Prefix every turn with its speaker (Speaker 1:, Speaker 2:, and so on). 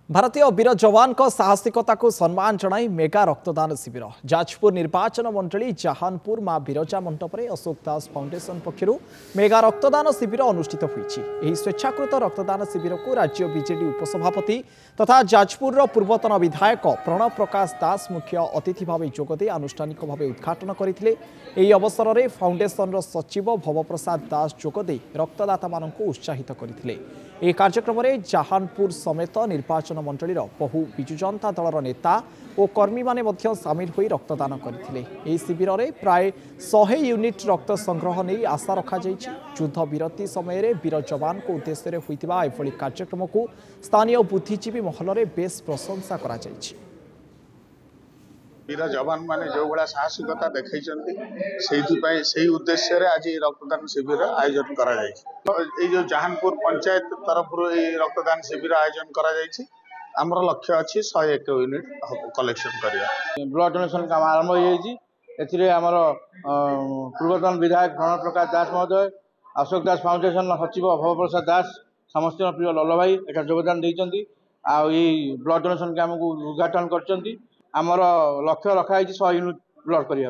Speaker 1: भारतीय वीर जवान को साहसिकता को सम्मान जनाई मेगा रक्तदान शिविर जाजपुर निर्वाचन मंडली जहानपुर मां बिरजा मंडप में अशोक दास फाउंडेशन पक्षर मेगा रक्तदान शिविर अनुष्ठित होती। स्वेच्छाकृत रक्तदान शिविर को राज्य बीजेडी उपसभापति तथा जाजपुर पूर्वतन विधायक प्रणव प्रकाश दास मुख्य अतिथि भाव जोगदे आनुष्ठानिक भाव उद्घाटन करते। अवसर में फाउंडेशन सचिव भवप्रसाद दास जोगदे रक्तदाता मान उत्साहित करते। कार्यक्रम में जहानपुर समेत निर्वाचन मंडलीर बहु विजु जनता दलर नेता और कर्मी माने सामिल होई रक्तदान करते। शिविर में प्राय 100 यूनिट रक्त संग्रह नहीं आशा रखा युद्ध विरति समय वीर जवान को उद्देश्य होइतिबा एभली कार्यक्रम को स्थानीय बुद्धिजीवी महल में बेस प्रशंसा करा जायछि।
Speaker 2: वीर जवान माने जो बड़ा साहसिकता देखै से उद्देश्य रे आज रक्तदान शिविर आयोजन करा जायछि। जो जहानपुर पंचायत तरफ रक्तदान शिविर आयोजन करा जायछि। हमर लक्ष्य अछि 101 यूनिट कलेक्शन करिया।
Speaker 3: ब्लड डोनेशन काम आरंभ होई एथिरे हमर पूर्वतन विधायक प्रणव प्रकाश दास महोदय अशोक दास फाउंडेशन सचिव भवप्रसाद दास समस्त प्रिय लल्ल भाई एटा योगदान देइचंती। आ ब्लड डोनेशन काम को उद्घाटन करचंती। आमर लक्ष्य रखा 100 यूनिट ब्लड करिया।